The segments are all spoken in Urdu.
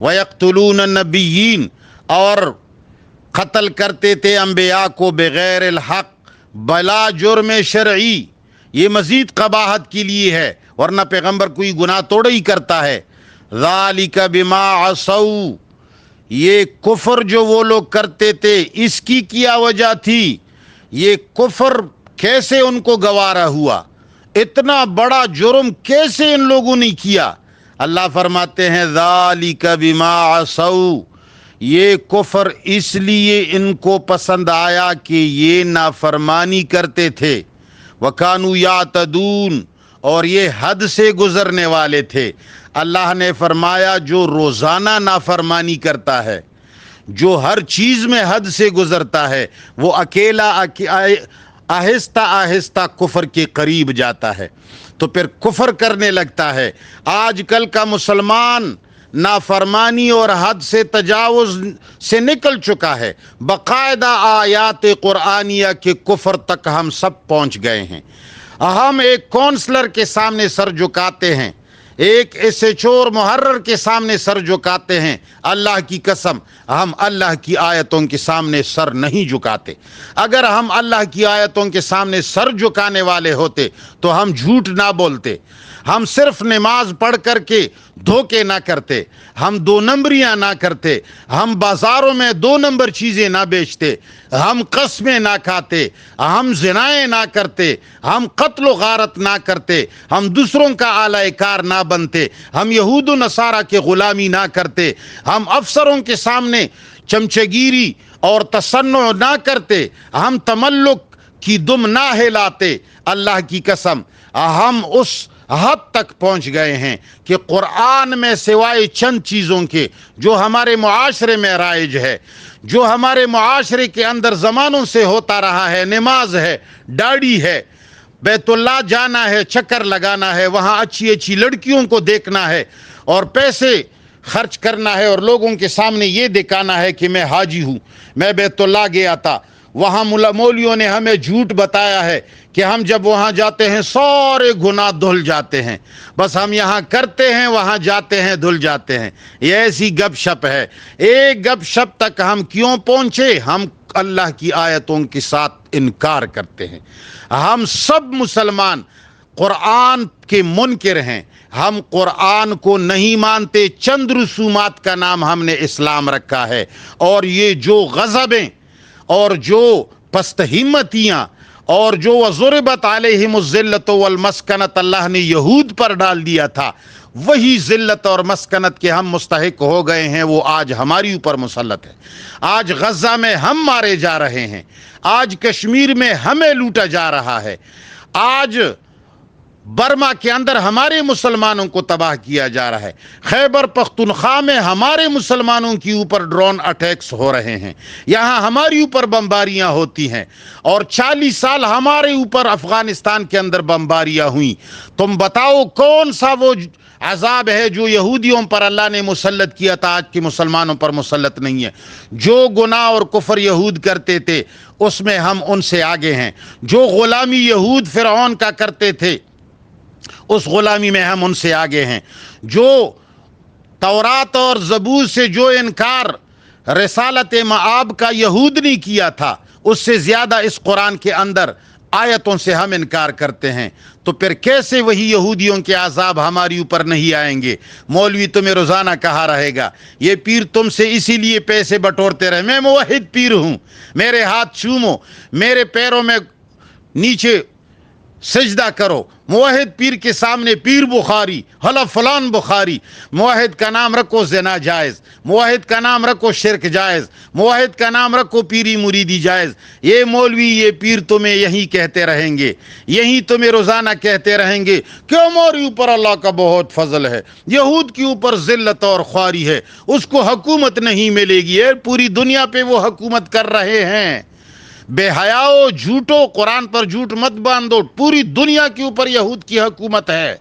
وَيَقْتُلُونَ النَّبِيِّينَ، اور قتل کرتے تھے انبیاء کو بغیر الحق، بلا جرم شرعی۔ یہ مزید قباحت کے لیے ہے، ورنہ پیغمبر کوئی گناہ توڑا ہی کرتا ہے۔ ذَلِكَ بِمَا عَصَوْا، یہ کفر جو وہ لوگ کرتے تھے اس کی کیا وجہ تھی؟ یہ کفر کیسے ان کو گوارا ہوا؟ اتنا بڑا جرم کیسے ان لوگوں نے کیا؟ اللہ فرماتے ہیں ذَلِكَ بِمَا عَصَوْا، یہ کفر اس لیے ان کو پسند آیا کہ یہ نافرمانی کرتے تھے۔ وَكَانُوا يَعْتَدُونَ، اور یہ حد سے گزرنے والے تھے۔ اللہ نے فرمایا جو روزانہ نافرمانی کرتا ہے، جو ہر چیز میں حد سے گزرتا ہے، وہ اکیلا آہستہ آہستہ کفر کے قریب جاتا ہے، تو پھر کفر کرنے لگتا ہے۔ آج کل کا مسلمان نافرمانی اور حد سے تجاوز سے نکل چکا ہے، باقاعدہ آیات قرآنیہ کے کفر تک ہم سب پہنچ گئے ہیں۔ ہم ایک کونسلر کے سامنے سر جھکاتے ہیں، ایک ایس ایچ او اور محرر کے سامنے سر جھکاتے ہیں، اللہ کی قسم ہم اللہ کی آیتوں کے سامنے سر نہیں جھکاتے۔ اگر ہم اللہ کی آیتوں کے سامنے سر جھکانے والے ہوتے تو ہم جھوٹ نہ بولتے، ہم صرف نماز پڑھ کر کے دھوکے نہ کرتے، ہم دو نمبریاں نہ کرتے، ہم بازاروں میں دو نمبر چیزیں نہ بیچتے، ہم قسمیں نہ کھاتے، ہم زنائیں نہ کرتے، ہم قتل و غارت نہ کرتے، ہم دوسروں کا اعلی کار نہ بنتے، ہم یہود و نصارہ کے غلامی نہ کرتے، ہم افسروں کے سامنے چمچگیری اور تصنع نہ کرتے، ہم تملک کی دم نہ ہلاتے۔ اللہ کی قسم ہم اس حد تک پہنچ گئے ہیں کہ قرآن میں سوائے چند چیزوں کے جو ہمارے معاشرے میں رائج ہے، جو ہمارے معاشرے کے اندر زمانوں سے ہوتا رہا ہے، نماز ہے، داڑھی ہے، بیت اللہ جانا ہے، چکر لگانا ہے، وہاں اچھی اچھی لڑکیوں کو دیکھنا ہے اور پیسے خرچ کرنا ہے اور لوگوں کے سامنے یہ دکھانا ہے کہ میں حاجی ہوں، میں بیت اللہ گیا تھا۔ وہاں مولویوں نے ہمیں جھوٹ بتایا ہے کہ ہم جب وہاں جاتے ہیں سارے گناہ دھل جاتے ہیں، بس ہم یہاں کرتے ہیں وہاں جاتے ہیں دھل جاتے ہیں۔ یہ ایسی گپ شپ ہے۔ ایک گپ شپ تک ہم کیوں پہنچے؟ ہم اللہ کی آیتوں کے ساتھ انکار کرتے ہیں۔ ہم سب مسلمان قرآن کے منکر ہیں، ہم قرآن کو نہیں مانتے۔ چند رسومات کا نام ہم نے اسلام رکھا ہے، اور یہ جو غضبیں اور جو پست ہمتیاں اور جو وَضُرِبَتْ عَلَيْهِمُ الذِّلَّةُ وَالْمَسْكَنَةُ اللہ نے یہود پر ڈال دیا تھا، وہی ذلت اور مسکنت کے ہم مستحق ہو گئے ہیں، وہ آج ہماری اوپر مسلط ہے۔ آج غزہ میں ہم مارے جا رہے ہیں، آج کشمیر میں ہمیں لوٹا جا رہا ہے، آج برما کے اندر ہمارے مسلمانوں کو تباہ کیا جا رہا ہے، خیبر پختونخوا میں ہمارے مسلمانوں کی اوپر ڈرون اٹیکس ہو رہے ہیں، یہاں ہماری اوپر بمباریاں ہوتی ہیں، اور 40 سال ہمارے اوپر افغانستان کے اندر بمباریاں ہوئیں۔ تم بتاؤ کون سا وہ عذاب ہے جو یہودیوں پر اللہ نے مسلط کیا تھا آج کے مسلمانوں پر مسلط نہیں ہے؟ جو گناہ اور کفر یہود کرتے تھے اس میں ہم ان سے آگے ہیں، جو غلامی یہود فرعون کا کرتے تھے اس غلامی میں ہم ان سے آگے ہیں، جو تورات اور زبور سے جو انکار رسالت مآب کا یہود نے کیا تھا اس سے زیادہ اس قرآن کے اندر آیتوں سے ہم انکار کرتے ہیں۔ تو پھر کیسے وہی یہودیوں کے عذاب ہماری اوپر نہیں آئیں گے؟ مولوی تمہیں روزانہ کہا رہے گا، یہ پیر تم سے اسی لیے پیسے بٹورتے رہے، میں موحد پیر ہوں، میرے ہاتھ چومو، میرے پیروں میں نیچے سجدہ کرو۔ موحد پیر کے سامنے پیر بخاری، حلف فلان بخاری، موحد کا نام رکھو زنا جائز، موحد کا نام رکھو شرک جائز، موحد کا نام رکھو پیری مریدی جائز۔ یہ مولوی یہ پیر تمہیں یہی کہتے رہیں گے، یہی تمہیں روزانہ کہتے رہیں گے کہ ہمارے اوپر اللہ کا بہت فضل ہے، یہود کے اوپر ذلت اور خواری ہے، اس کو حکومت نہیں ملے گی۔ پوری دنیا پہ وہ حکومت کر رہے ہیں۔ بے حیاؤ، جھوٹو، قرآن پر جھوٹ مت باندھو، پوری دنیا کے اوپر یہود کی حکومت ہے۔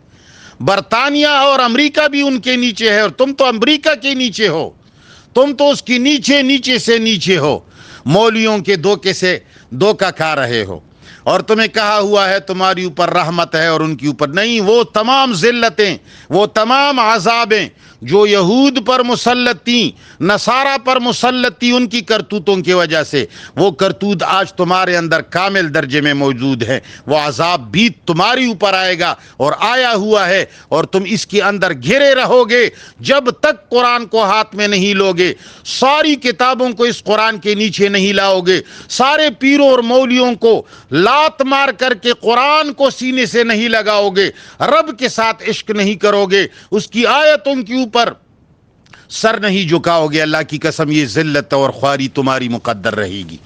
برطانیہ اور امریکہ بھی ان کے نیچے ہے، اور تم تو امریکہ کے نیچے ہو، تم تو اس کی نیچے سے نیچے ہو، مولویوں کے دھوکے سے دھوکہ کھا رہے ہو، اور تمہیں کہا ہوا ہے تمہاری اوپر رحمت ہے اور ان کی اوپر نہیں۔ وہ تمام ذلتیں، وہ تمام عذابیں جو یہود پر مسلط تھیں، نصارہ پر مسلط تھی، ان کی کرتوتوں کی وجہ سے وہ کرتوت آج تمہارے اندر کامل درجے میں موجود ہے۔ وہ عذاب بھی تمہاری اوپر آئے گا اور آیا ہوا ہے، اور تم اس کے اندر گھرے رہو گے جب تک قرآن کو ہاتھ میں نہیں لوگے، ساری کتابوں کو اس قرآن کے نیچے نہیں لاؤ گے، سارے پیروں اور مولیوں کو لات مار کر کے قرآن کو سینے سے نہیں لگاؤ گے، رب کے ساتھ عشق نہیں کرو گے، اس کی آیتوں کے اوپر سر نہیں جھکاؤ گے، اللہ کی قسم یہ ذلت اور خواری تمہاری مقدر رہے گی۔